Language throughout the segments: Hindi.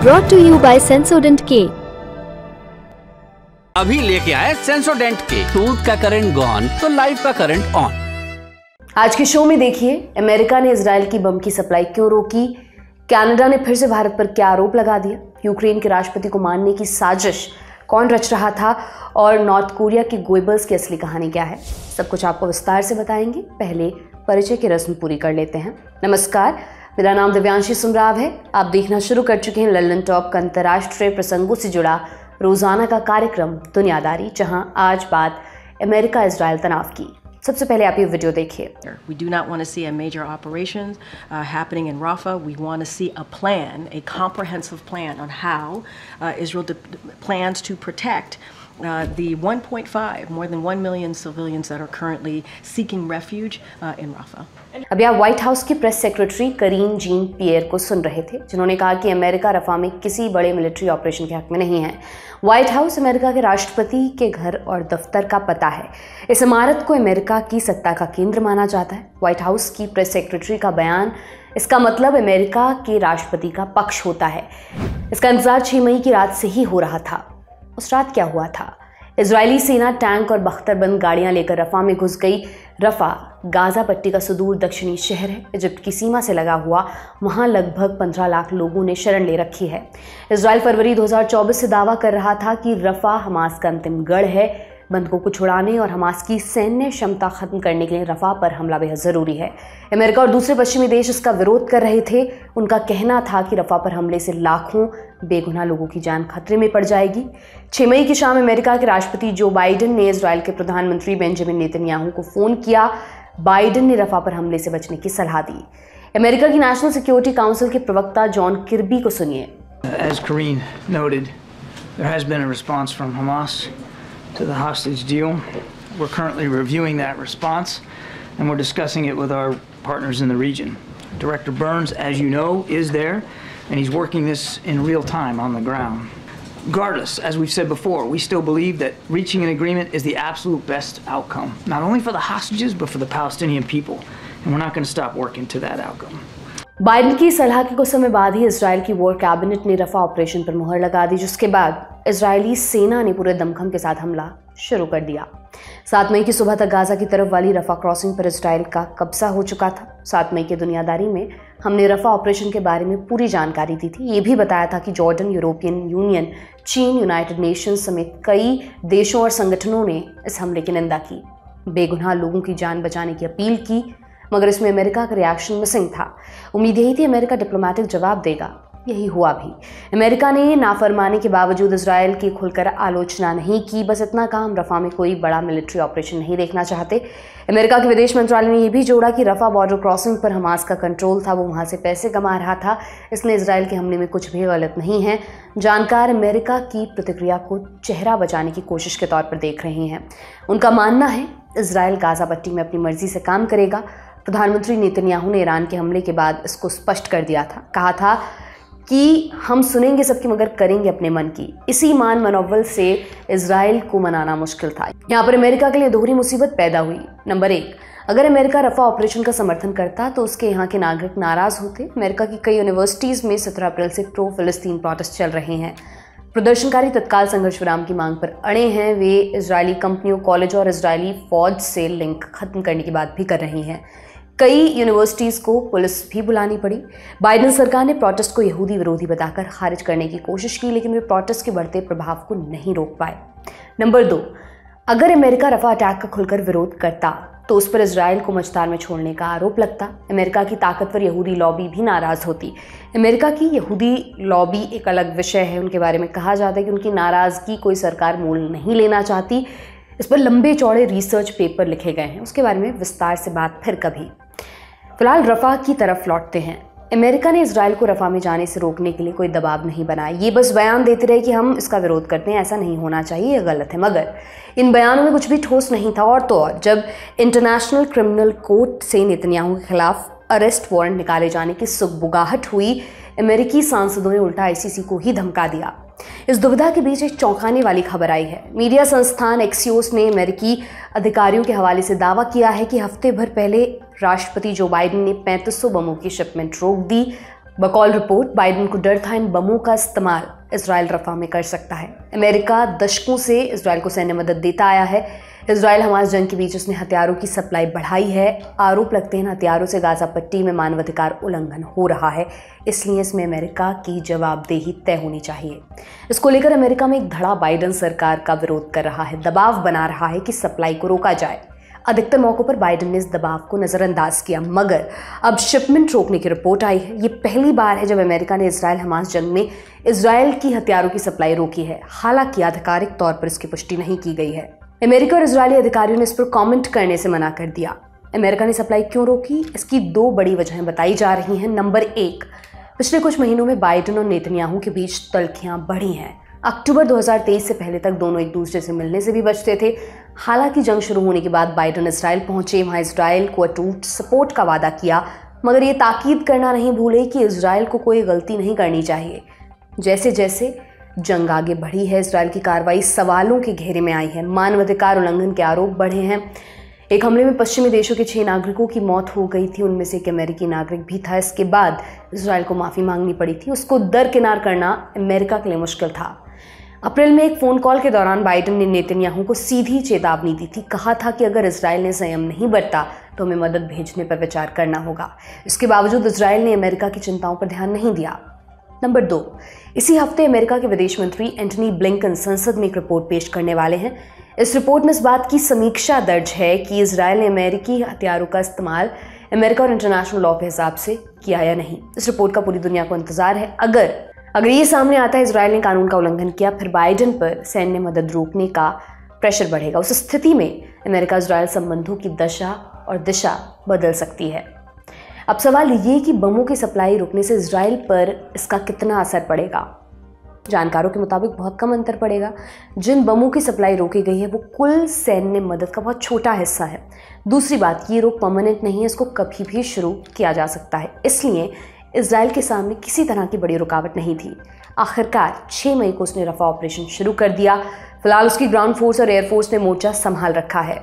Brought to you by Sensodent K। अभी लेके आए सेंसोडेंट के, टूथ का करंट गॉन तो लाइफ का करंट ऑन। आज के शो में देखिए, अमेरिका ने इजराइल की बम की सप्लाई क्यों रोकी, कनाडा ने फिर से भारत पर क्या आरोप लगा दिया, यूक्रेन के राष्ट्रपति को मारने की साजिश कौन रच रहा था और नॉर्थ कोरिया के गोएबल्स की असली कहानी क्या है, सब कुछ आपको विस्तार से बताएंगे। पहले परिचय की रस्म पूरी कर लेते हैं। नमस्कार, मेरा नाम दिव्यांशी सुमराव है। आप देखना शुरू कर चुके हैं लल्लन टॉप का अंतर्राष्ट्रीय प्रसंगों से जुड़ा रोजाना का कार्यक्रम दुनियादारी, जहां आज बात अमेरिका इजराइल तनाव की। सबसे पहले आप ये वीडियो देखिए। We do not want to see a major operation happening in Rafah. We want to see a plan, a comprehensive plan on how Israel plans to protect the 1.5, more than 1 million civilians that are currently seeking refuge in Rafah. अभी आप व्हाइट हाउस की प्रेस सेक्रेटरी करीन जीन पियर को सुन रहे थे, जिन्होंने कहा कि अमेरिका रफा में किसी बड़े मिलिट्री ऑपरेशन के हक में नहीं है। व्हाइट हाउस अमेरिका के राष्ट्रपति के घर और दफ्तर का पता है। इस इमारत को अमेरिका की सत्ता का केंद्र माना जाता है। व्हाइट हाउस की प्रेस सेक्रेटरी का बयान, इसका मतलब अमेरिका के राष्ट्रपति का पक्ष होता है। इसका इंतजार 6 मई की रात से ही हो रहा था। उस रात क्या हुआ था? इजरायली सेना टैंक और बख्तरबंद गाड़ियां लेकर रफा में घुस गई। रफा गाजा पट्टी का सुदूर दक्षिणी शहर है, इजिप्ट की सीमा से लगा हुआ। वहां लगभग 15 लाख लोगों ने शरण ले रखी है। इजराइल फरवरी 2024 से दावा कर रहा था कि रफा हमास का अंतिम गढ़ है। बंधकों को छुड़ाने और हमास की सैन्य क्षमता खत्म करने के लिए रफा पर हमला बेहद जरूरी है। अमेरिका और दूसरे पश्चिमी देश इसका विरोध कर रहे थे। उनका कहना था कि रफा पर हमले से लाखों बेगुनाह लोगों की जान खतरे में पड़ जाएगी। 6 मई की शाम अमेरिका के राष्ट्रपति जो बाइडेन ने इजराइल के प्रधानमंत्री बेंजामिन नेतन्याहू को फोन किया। बाइडेन ने रफा पर हमले से बचने की सलाह दी। अमेरिका की नेशनल सिक्योरिटी काउंसिल के प्रवक्ता जॉन किर्बी को सुनिए। As Karine noted, there has been a response from Hamas to the hostage deal. We're currently reviewing that response and we're discussing it with our partners in the region. Director Burns, as you know, is there and he's working this in real time on the ground. Regardless, as we've said before, we still believe that reaching an agreement is the absolute best outcome, not only for the hostages but for the Palestinian people, and we're not going to stop working to that outcome. Biden की सलाह के कुछ समय बाद ही इजराइल की वॉर कैबिनेट ने रफा ऑपरेशन पर मुहर लगा दी, जिसके बाद इजरायली सेना ने पूरे दमखम के साथ हमला शुरू कर दिया। 7 मई की सुबह तक गाजा की तरफ वाली रफा क्रॉसिंग पर इजराइल का कब्जा हो चुका था। 7 मई की दुनियादारी में हमने रफा ऑपरेशन के बारे में पूरी जानकारी दी थी। ये भी बताया था कि जॉर्डन, यूरोपियन यूनियन, चीन, यूनाइटेड नेशंस समेत कई देशों और संगठनों ने इस हमले की निंदा की, बेगुनाह लोगों की जान बचाने की अपील की, मगर इसमें अमेरिका का रिएक्शन मिसिंग था। उम्मीद यही थी अमेरिका डिप्लोमेटिक जवाब देगा, यही हुआ भी। अमेरिका ने नाफरमानी के बावजूद इजराइल की खुलकर आलोचना नहीं की, बस इतना कहा हम रफा में कोई बड़ा मिलिट्री ऑपरेशन नहीं देखना चाहते। अमेरिका के विदेश मंत्रालय ने यह भी जोड़ा कि रफा बॉर्डर क्रॉसिंग पर हमास का कंट्रोल था, वो वहां से पैसे कमा रहा था, इसलिए इजराइल के हमले में कुछ भी गलत नहीं है। जानकार अमेरिका की प्रतिक्रिया को चेहरा बचाने की कोशिश के तौर पर देख रहे हैं। उनका मानना है इजराइल गाजा पट्टी में अपनी मर्जी से काम करेगा। प्रधानमंत्री नेतन्याहू ने ईरान के हमले के बाद इसको स्पष्ट कर दिया था, कहा था कि हम सुनेंगे सबकी मगर करेंगे अपने मन की। इसी मान मनोबल से इजराइल को मनाना मुश्किल था। यहाँ पर अमेरिका के लिए दोहरी मुसीबत पैदा हुई। नंबर 1, अगर अमेरिका रफा ऑपरेशन का समर्थन करता तो उसके यहाँ के नागरिक नाराज होते। अमेरिका की कई यूनिवर्सिटीज में 17 अप्रैल से प्रो फिलिस्तीन प्रोटेस्ट चल रहे हैं। प्रदर्शनकारी तत्काल संघर्ष विराम की मांग पर अड़े हैं। वे इजरायली कंपनियों, कॉलेज और इजरायली फौज से लिंक खत्म करने की बात भी कर रही हैं। कई यूनिवर्सिटीज़ को पुलिस भी बुलानी पड़ी। बाइडेन सरकार ने प्रोटेस्ट को यहूदी विरोधी बताकर खारिज करने की कोशिश की, लेकिन वे प्रोटेस्ट के बढ़ते प्रभाव को नहीं रोक पाए। नंबर 2, अगर अमेरिका रफा अटैक का खुलकर विरोध करता तो उस पर इजराइल को मझधार में छोड़ने का आरोप लगता। अमेरिका की ताकतवर यहूदी लॉबी भी नाराज होती। अमेरिका की यहूदी लॉबी एक अलग विषय है, उनके बारे में कहा जाता है कि उनकी नाराजगी कोई सरकार मोल नहीं लेना चाहती। इस पर लंबे चौड़े रिसर्च पेपर लिखे गए हैं, उसके बारे में विस्तार से बात फिर कभी। फिलहाल रफा की तरफ लौटते हैं। अमेरिका ने इजराइल को रफा में जाने से रोकने के लिए कोई दबाव नहीं बनाया। ये बस बयान देते रहे कि हम इसका विरोध करते हैं, ऐसा नहीं होना चाहिए, ये गलत है। मगर इन बयानों में कुछ भी ठोस नहीं था। और तो और, जब इंटरनेशनल क्रिमिनल कोर्ट से नेतन्याहू के खिलाफ अरेस्ट वारंट निकाले जाने की सुगबुगाहट हुई, अमेरिकी सांसदों ने उल्टा आईसीसी को ही धमका दिया। इस दुविधा के बीच एक चौंकाने वाली खबर आई है। मीडिया संस्थान एक्सियोस ने अमेरिकी अधिकारियों के हवाले से दावा किया है कि हफ्ते भर पहले राष्ट्रपति जो बाइडेन ने 3500 बमों की शिपमेंट रोक दी। बकौल रिपोर्ट बाइडेन को डर था इन बमों का इस्तेमाल इजराइल रफा में कर सकता है। अमेरिका दशकों से इजराइल को सैन्य मदद देता आया है। इजराइल हमास जंग के बीच उसने हथियारों की सप्लाई बढ़ाई है। आरोप लगते हैं इन हथियारों से गाजा पट्टी में मानवाधिकार उल्लंघन हो रहा है, इसलिए इसमें अमेरिका की जवाबदेही तय होनी चाहिए। इसको लेकर अमेरिका में एक धड़ा बाइडेन सरकार का विरोध कर रहा है, दबाव बना रहा है कि सप्लाई को रोका जाए। अधिकतर मौकों पर बाइडेन ने इस दबाव को नजरअंदाज किया, मगर अब शिपमेंट रोकने की रिपोर्ट आई है। ये पहली बार है जब अमेरिका ने इजराइल हमास जंग में इजराइल की हथियारों की सप्लाई रोकी है। हालांकि आधिकारिक तौर पर इसकी पुष्टि नहीं की गई है। अमेरिका और इजरायली अधिकारियों ने इस पर कमेंट करने से मना कर दिया। अमेरिका ने सप्लाई क्यों रोकी, इसकी 2 बड़ी वजहें बताई जा रही हैं। नंबर 1, पिछले कुछ महीनों में बाइडेन और नेतन्याहू के बीच तल्खियां बढ़ी हैं। अक्टूबर 2023 से पहले तक दोनों एक दूसरे से मिलने से भी बचते थे। हालांकि जंग शुरू होने के बाद बाइडेन इजराइल पहुंचे, वहां इजराइल को अटूट सपोर्ट का वादा किया, मगर ये ताकीद करना नहीं भूले कि इजराइल को कोई गलती नहीं करनी चाहिए। जैसे जैसे जंग आगे बढ़ी है, इजराइल की कार्रवाई सवालों के घेरे में आई है। मानवाधिकार उल्लंघन के आरोप बढ़े हैं। एक हमले में पश्चिमी देशों के 6 नागरिकों की मौत हो गई थी, उनमें से एक अमेरिकी नागरिक भी था। इसके बाद इजराइल को माफी मांगनी पड़ी थी। उसको दरकिनार करना अमेरिका के लिए मुश्किल था। अप्रैल में एक फोन कॉल के दौरान बाइडेन ने नेतन्याहू को सीधी चेतावनी दी थी। कहा था कि अगर इजराइल ने संयम नहीं बरता तो हमें मदद भेजने पर विचार करना होगा। इसके बावजूद इजराइल ने अमेरिका की चिंताओं पर ध्यान नहीं दिया। नंबर 2, इसी हफ्ते अमेरिका के विदेश मंत्री एंटनी ब्लिंकन संसद में एक रिपोर्ट पेश करने वाले हैं। इस रिपोर्ट में इस बात की समीक्षा दर्ज है कि इजराइल ने अमेरिकी हथियारों का इस्तेमाल अमेरिका और इंटरनेशनल लॉ के हिसाब से किया या नहीं। इस रिपोर्ट का पूरी दुनिया को इंतजार है। अगर ये सामने आता है इजराइल ने कानून का उल्लंघन किया, फिर बाइडेन पर सैन्य मदद रोकने का प्रेशर बढ़ेगा। उस स्थिति में अमेरिका इजराइल संबंधों की दशा और दिशा बदल सकती है। अब सवाल ये कि बमों की सप्लाई रुकने से इजराइल पर इसका कितना असर पड़ेगा। जानकारों के मुताबिक बहुत कम अंतर पड़ेगा। जिन बमों की सप्लाई रोकी गई है वो कुल सैन्य मदद का बहुत छोटा हिस्सा है। दूसरी बात, ये रोक परमानेंट नहीं है, इसको कभी भी शुरू किया जा सकता है। इसलिए इजराइल के सामने किसी तरह की बड़ी रुकावट नहीं थी। आखिरकार 6 मई को उसने रफा ऑपरेशन शुरू कर दिया। फिलहाल उसकी ग्राउंड फोर्स और एयरफोर्स ने मोर्चा संभाल रखा है।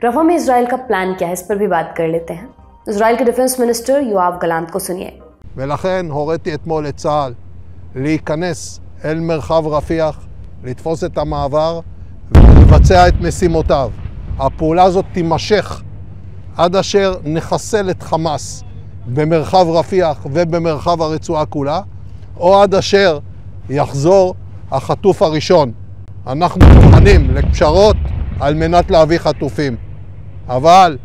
रफा में इजराइल का प्लान क्या है, इस पर भी बात कर लेते हैं। इजराइल के डिफेंस मिनिस्टर योआव गलांत को सुनिए। ולכן הוריתי אתמול לצה"ל להיכנס אל מרחב רפיח, לתפוס את המעבר ולבצע את משימותיו. הפעולה הזאת תימשך עד אשר נחסל את חמאס במרחב רפיח ובמרחב הרצועה כולה, או עד אשר יחזור החטוף הראשון. אנחנו מוכנים לפשרות על מנת להביא חטופים. אבל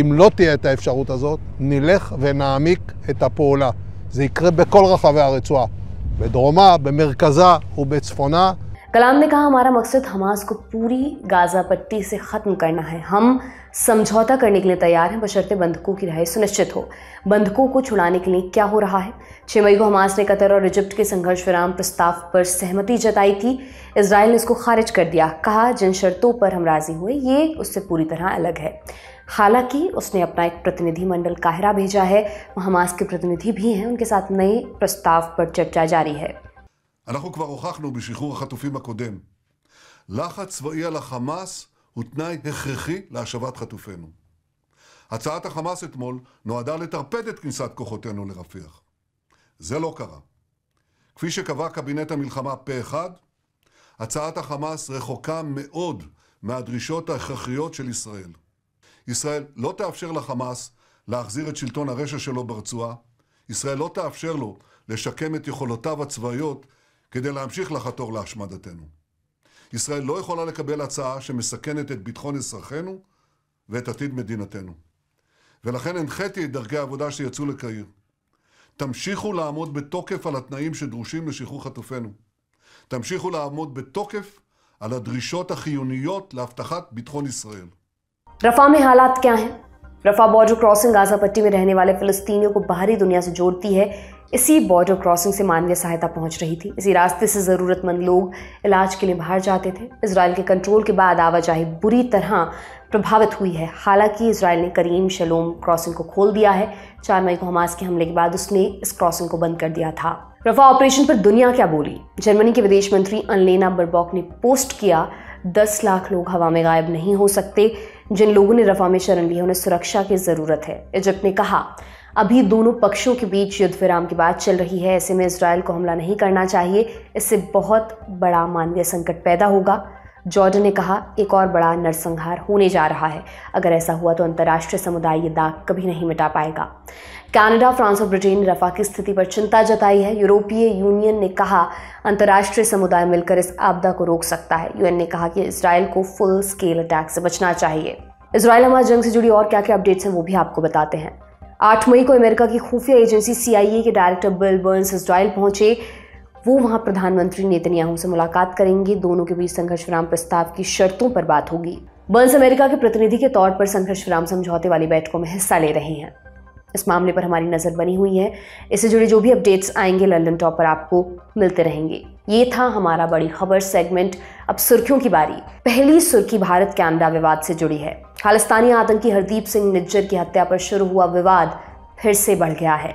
אם לא תהיה את האפשרות הזאת, נלך ונעמיק את הפעולה. זה יקרה בכל רחבי הרצועה, בדרומה, במרכזה ובצפונה. कलाम ने कहा, हमारा मकसद हमास को पूरी गाजा पट्टी से ख़त्म करना है। हम समझौता करने के लिए तैयार हैं, बशर्ते बंधकों की रिहाई सुनिश्चित हो। बंधकों को छुड़ाने के लिए क्या हो रहा है? 6 मई को हमास ने कतर और इजिप्ट के संघर्ष विराम प्रस्ताव पर सहमति जताई थी। इजराइल ने इसको खारिज कर दिया। कहा, जिन शर्तों पर हम राजी हुए ये उससे पूरी तरह अलग है। हालांकि उसने अपना एक प्रतिनिधि मंडल काहिरा भेजा है, वहाँ हमास के प्रतिनिधि भी हैं, उनके साथ नए प्रस्ताव पर चर्चा जारी है। אנחנו כבר הוכחנו בשחרור החטופים הקודם. לחץ צבאי על החמאס הוא תנאי הכרחי להשבת חטופינו. הצעת החמאס אתמול נועדה לטרפד את כניסת כוחותינו לרפיח. זה לא קרה. כפי שקבע קבינט המלחמה פה אחד, הצעת החמאס רחוקה מאוד מהדרישות ההכרחיות של ישראל. ישראל לא תאפשר לחמאס להחזיר את שלטון הרשע שלו ברצועה. ישראל לא תאפשר לו לשקם את יכולותיו הצבאיות כדי להמשיך לחתור להשמדתנו. ישראל לא יכולה לקבל הצעה שמסכנת את ביטחון אזרחינו ואת עתיד מדינתנו. ולכן הנחיתי את דרכי העבודה שיצאו לקהיר. תמשיכו לעמוד בתוקף על התנאים שדרושים לשחרור חטופינו. תמשיכו לעמוד בתוקף על הדרישות החיוניות להבטחת ביטחון ישראל. रफा में हालात क्या हैं? रफा बॉर्डर क्रॉसिंग गाजा पट्टी में रहने वाले फिलिस्तीनियों को बाहरी दुनिया से जोड़ती है। इसी बॉर्डर क्रॉसिंग से मानवीय सहायता पहुंच रही थी। इसी रास्ते से ज़रूरतमंद लोग इलाज के लिए बाहर जाते थे। इजराइल के कंट्रोल के बाद आवाजाही बुरी तरह प्रभावित हुई है। हालांकि इजराइल ने करीम शलोम क्रॉसिंग को खोल दिया है। 4 मई को हमास के हमले के बाद उसने इस क्रॉसिंग को बंद कर दिया था। रफा ऑपरेशन पर दुनिया क्या बोली? जर्मनी के विदेश मंत्री अन्नलेना बरबॉक ने पोस्ट किया, 10 लाख लोग हवा में गायब नहीं हो सकते। जिन लोगों ने रफा में शरण ली है उन्हें सुरक्षा की जरूरत है। इजिप्ट ने कहा, अभी दोनों पक्षों के बीच युद्ध विराम की बात चल रही है, ऐसे में इजराइल को हमला नहीं करना चाहिए, इससे बहुत बड़ा मानवीय संकट पैदा होगा। जॉर्डन ने कहा, एक और बड़ा नरसंहार होने जा रहा है। अगर ऐसा हुआ तो अंतर्राष्ट्रीय समुदाय ये दाग कभी नहीं मिटा पाएगा। कनाडा, फ्रांस और ब्रिटेन ने रफा की स्थिति पर चिंता जताई है। यूरोपीय यूनियन ने कहा, अंतर्राष्ट्रीय समुदाय मिलकर इस आपदा को रोक सकता है। यूएन ने कहा कि इजराइल को फुल स्केल अटैक से बचना चाहिए। इजराइल हमास जंग से जुड़ी और क्या क्या अपडेट्स हैं वो भी आपको बताते हैं। 8 मई को अमेरिका की खुफिया एजेंसी CIA के डायरेक्टर बिल बर्न्स इजराइल पहुंचे। वो वहां प्रधानमंत्री नेतन्याहू से मुलाकात करेंगे। दोनों के बीच संघर्ष विराम प्रस्ताव की शर्तों पर बात होगी। बर्न्स अमेरिका के प्रतिनिधि के तौर पर संघर्ष विराम समझौते वाली बैठकों में हिस्सा ले रहे हैं। इस मामले पर हमारी नजर बनी हुई है। इससे जुड़े जो भी अपडेट्स आएंगे लंदन टॉप पर आपको मिलते रहेंगे। ये था हमारा बड़ी खबर सेगमेंट। अब सुर्खियों की बारी। पहली सुर्खी भारत कनाडा विवाद से जुड़ी है। खालिस्तानी आतंकी हरदीप सिंह निज्जर की हत्या पर शुरू हुआ विवाद फिर से बढ़ गया है।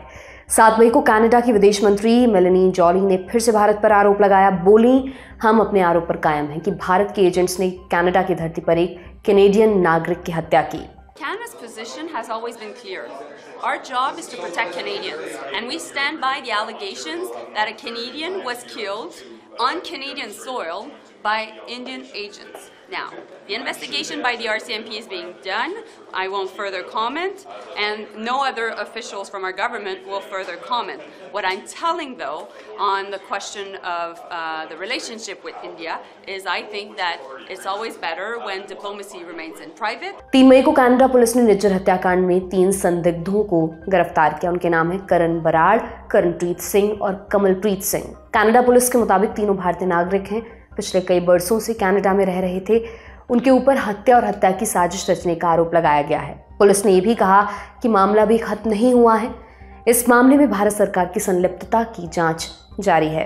7 मई को कनाडा की विदेश मंत्री मेलेनी जॉली ने फिर से भारत पर आरोप लगाया। बोली, हम अपने आरोप पर कायम हैं कि भारत के एजेंट्स ने कनाडा की धरती पर एक कैनेडियन नागरिक की हत्या की। Canada's position has always been clear. Our job is to protect Canadians, and we stand by the allegations that a Canadian was killed on Canadian soil by Indian agents. Now, the investigation by the RCMP is being done. I won't further comment, and no other officials from our government will further comment. What I'm telling, though, on the question of the relationship with India is I think that it's always better when diplomacy remains in private. 3 मई को कनाडा पुलिस ने निज्जर हत्याकांड में 3 संदिग्धों को गिरफ्तार किया। उनके नाम है करण बराड़, करणप्रीत सिंह और कमलप्रीत सिंह। कनाडा पुलिस के मुताबिक तीनों भारतीय नागरिक हैं। पिछले कई बरसों से कनाडा में रह रहे थे। उनके ऊपर हत्या और हत्या की साजिश रचने का आरोप लगाया गया है। पुलिस ने यह भी कहा कि मामला भी खत्म नहीं हुआ है। इस मामले में भारत सरकार की संलिप्तता की जांच जारी है।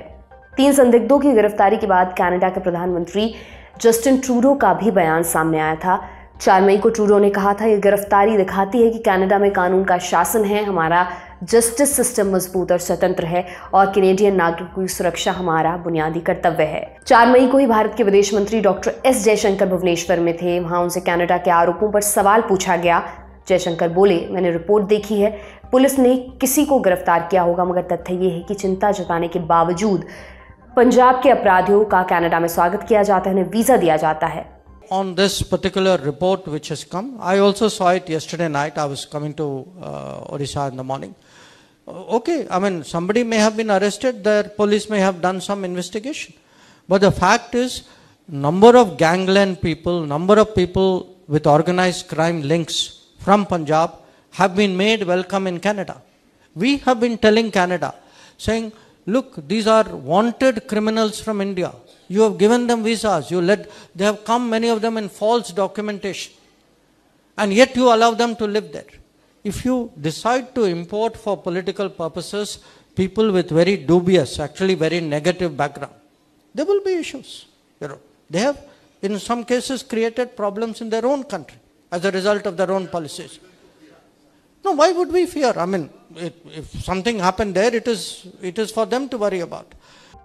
3 संदिग्धों की गिरफ्तारी के बाद कनाडा के प्रधानमंत्री जस्टिन ट्रूडो का भी बयान सामने आया था। 4 मई को ट्रूडो ने कहा था, ये गिरफ्तारी दिखाती है कि कनाडा में कानून का शासन है, हमारा जस्टिस सिस्टम मजबूत और स्वतंत्र है और कैनेडियन नागरिकों की सुरक्षा हमारा बुनियादी कर्तव्य है। 4 मई को ही भारत के विदेश मंत्री डॉक्टर एस जयशंकर भुवनेश्वर में थे। वहां उनसे कनाडा के आरोपों पर सवाल पूछा गया। जयशंकर बोले, मैंने रिपोर्ट देखी है, पुलिस ने किसी को गिरफ्तार किया होगा, मगर तथ्य ये है कि चिंता जताने के बावजूद पंजाब के अपराधियों का कनाडा में स्वागत किया जाता है, उन्हें वीजा दिया जाता है। On this particular report which has come, I also saw it yesterday night. I was coming to Odisha in the morning. Okay, I mean, somebody may have been arrested, the police may have done some investigation. But the fact is, number of gangland people, number of people with organized crime links from Punjab have been made welcome in Canada. We have been telling Canada, saying, look, these are wanted criminals from India. You have given them visas, they have come, many of them in false documentation. And yet you allow them to live there. If you decide to import for political purposes people with very dubious, actually very negative background, there will be issues. They have, in some cases, created problems in their own country as a result of their own policies. No, why would we fear? I mean, if something happened there, it is for them to worry about.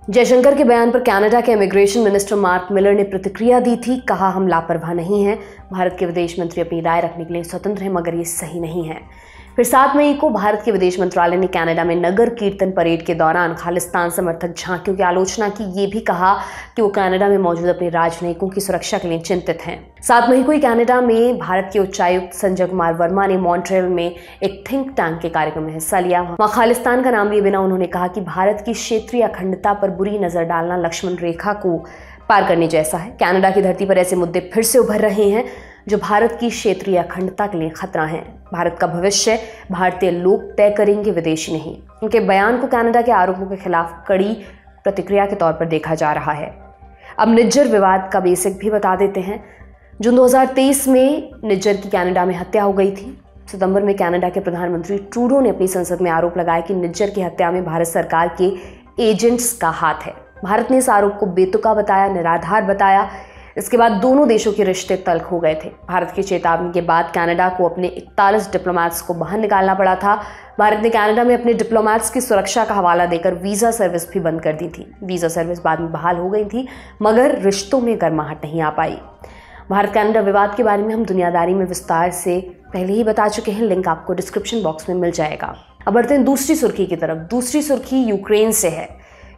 Jaishankar के बयान पर कनाडा के इमिग्रेशन मिनिस्टर मार्क मिलर ने प्रतिक्रिया दी थी। कहा, हम लापरवाह नहीं हैं, भारत के विदेश मंत्री अपनी राय रखने के लिए स्वतंत्र हैं, मगर ये सही नहीं है। फिर 7 मई को भारत के विदेश मंत्रालय ने कनाडा में नगर कीर्तन परेड के दौरान खालिस्तान समर्थक झांकियों की आलोचना की। ये भी कहा कि वो कनाडा में मौजूद अपने राजनयिकों की सुरक्षा के लिए चिंतित हैं। 7 मई को ही कनाडा में भारत के उच्चायुक्त संजय कुमार वर्मा ने मॉन्ट्रियल में एक थिंक टैंक के कार्यक्रम में हिस्सा लिया। वहां खालिस्तान का नाम लिए बिना उन्होंने कहा कि भारत की क्षेत्रीय अखंडता पर बुरी नजर डालना लक्ष्मण रेखा को पार करने जैसा है। कनाडा की धरती पर ऐसे मुद्दे फिर से उभर रहे हैं जो भारत की क्षेत्रीय अखंडता के लिए खतरा है। भारत का भविष्य भारतीय लोग तय करेंगे, विदेशी नहीं। उनके बयान को कनाडा के आरोपों के खिलाफ कड़ी प्रतिक्रिया के तौर पर देखा जा रहा है। अब निज्जर विवाद का बेसिक भी बता देते हैं। जून 2023 में निज्जर की कनाडा में हत्या हो गई थी। सितंबर में कनाडा के प्रधानमंत्री ट्रूडो ने अपनी संसद में आरोप लगाया कि निज्जर की हत्या में भारत सरकार के एजेंट्स का हाथ है। भारत ने इस आरोप को बेतुका बताया, निराधार बताया। इसके बाद दोनों देशों के रिश्ते तल्ख हो गए थे। भारत की चेतावनी के बाद कनाडा को अपने 41 डिप्लोमैट्स को बाहर निकालना पड़ा था। भारत ने कनाडा में अपने डिप्लोमैट्स की सुरक्षा का हवाला देकर वीज़ा सर्विस भी बंद कर दी थी। वीज़ा सर्विस बाद में बहाल हो गई थी, मगर रिश्तों में गर्माहट नहीं आ पाई। भारत कनाडा विवाद के बारे में हम दुनियादारी में विस्तार से पहले ही बता चुके हैं, लिंक आपको डिस्क्रिप्शन बॉक्स में मिल जाएगा। अब बढ़ते हैं दूसरी सुर्खी की तरफ। दूसरी सुर्खी यूक्रेन से है।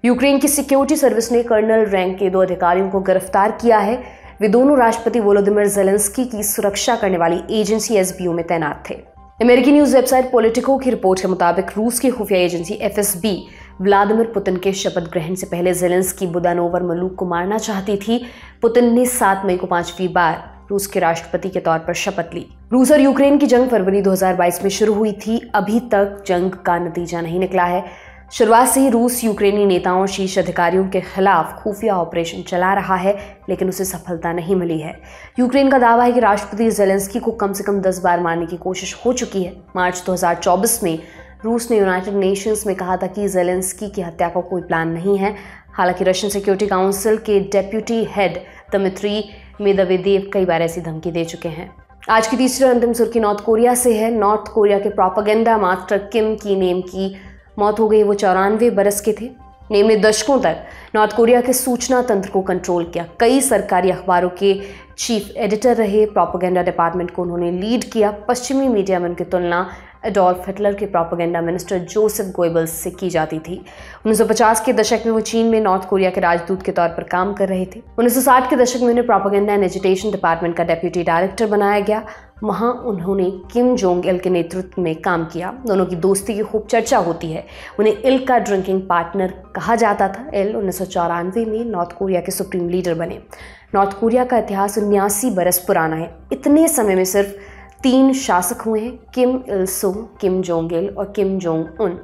यूक्रेन की सिक्योरिटी सर्विस ने कर्नल रैंक के 2 अधिकारियों को गिरफ्तार किया है। वे दोनों राष्ट्रपति वोलोदिमिर ज़ेलेंस्की की सुरक्षा करने वाली एजेंसी एसबीओ में तैनात थे। अमेरिकी न्यूज वेबसाइट पॉलिटिको की रिपोर्ट के मुताबिक रूस की खुफिया एजेंसी एफएसबी व्लादिमीर पुतिन के शपथ ग्रहण से पहले ज़ेलेंस्की बुदानोवर मलूक को मारना चाहती थी। पुतिन ने 7 मई को 5वीं बार रूस के राष्ट्रपति के तौर पर शपथ ली। रूस और यूक्रेन की जंग फरवरी 2022 में शुरू हुई थी। अभी तक जंग का नतीजा नहीं निकला है। शुरुआत से ही रूस यूक्रेनी नेताओं और शीर्ष अधिकारियों के खिलाफ खुफिया ऑपरेशन चला रहा है, लेकिन उसे सफलता नहीं मिली है। यूक्रेन का दावा है कि राष्ट्रपति ज़ेलेंस्की को कम से कम 10 बार मारने की कोशिश हो चुकी है। मार्च 2024 में रूस ने यूनाइटेड नेशंस में कहा था कि ज़ेलेंस्की की हत्या का कोई प्लान नहीं है। हालांकि रशियन सिक्योरिटी काउंसिल के डेप्यूटी हेड दमित्री मेदवेदेव कई बार ऐसी धमकी दे चुके हैं। आज की तीसरी और अंतिम सुर्खी नॉर्थ कोरिया से है। नॉर्थ कोरिया के प्रोपेगेंडा मास्टर किम की नेम की मौत हो गई। वो 94 बरस के थे। नेम ने दशकों तक नॉर्थ कोरिया के सूचना तंत्र को कंट्रोल किया। कई सरकारी अखबारों के चीफ एडिटर रहे। प्रोपेगेंडा डिपार्टमेंट को उन्होंने लीड किया। पश्चिमी मीडिया में उनकी तुलना एडोल्फ हिटलर के प्रोपेगेंडा मिनिस्टर जोसेफ गोएबल्स से की जाती थी। 1950 के दशक में वो चीन में नॉर्थ कोरिया के राजदूत के तौर पर काम कर रहे थे। 1960 के दशक में उन्हें प्रोपेगेंडा एंड एजुटेशन डिपार्टमेंट का डेप्यूटी डायरेक्टर बनाया गया। वहाँ उन्होंने किम जोंग इल के नेतृत्व में काम किया। दोनों की दोस्ती की खूब चर्चा होती है। उन्हें इल का ड्रिंकिंग पार्टनर कहा जाता था। इल 1994 में नॉर्थ कोरिया के सुप्रीम लीडर बने। नॉर्थ कोरिया का इतिहास 79 बरस पुराना है। इतने समय में सिर्फ 3 शासक हुए हैं, किम इल सुंग, किम जोंग इल और किम जोंग उन।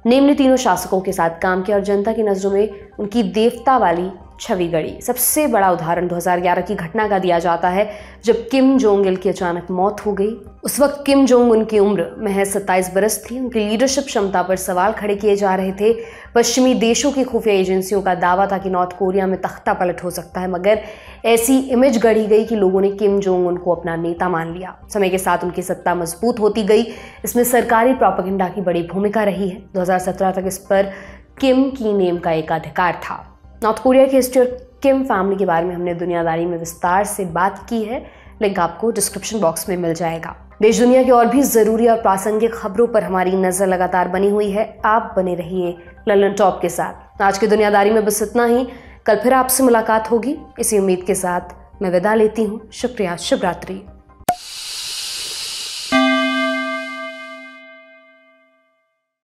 नेम ने तीनों शासकों के साथ काम किया और जनता की नज़रों में उनकी देवता वाली छवि गढ़ी। सबसे बड़ा उदाहरण 2011 की घटना का दिया जाता है, जब किम जोंग इल की अचानक मौत हो गई। उस वक्त किम जोंग उन की उम्र महज 27 बरस थी। उनकी लीडरशिप क्षमता पर सवाल खड़े किए जा रहे थे। पश्चिमी देशों की खुफिया एजेंसियों का दावा था कि नॉर्थ कोरिया में तख्ता पलट हो सकता है, मगर ऐसी इमेज गढ़ी गई कि लोगों ने किम जोंग उन को अपना नेता मान लिया। समय के साथ उनकी सत्ता मजबूत होती गई। इसमें सरकारी प्रोपेगेंडा की बड़ी भूमिका रही है। 2017 तक इस पर किम की नेम का एकाधिकार था। नॉर्थ कोरिया की हिस्ट्री और किम फैमिली के बारे में हमने दुनियादारी में विस्तार से बात की है। लिंक आपको डिस्क्रिप्शन बॉक्स में मिल जाएगा। देश दुनिया की और भी ज़रूरी और प्रासंगिक खबरों पर हमारी नज़र लगातार बनी हुई है। आप बने रहिए लंदन टॉप के साथ। आज की दुनियादारी में बस इतना ही। कल फिर आपसे मुलाकात होगी। इसी उम्मीद के साथ मैं विदा लेती हूँ। शुक्रिया, शुभ रात्रि।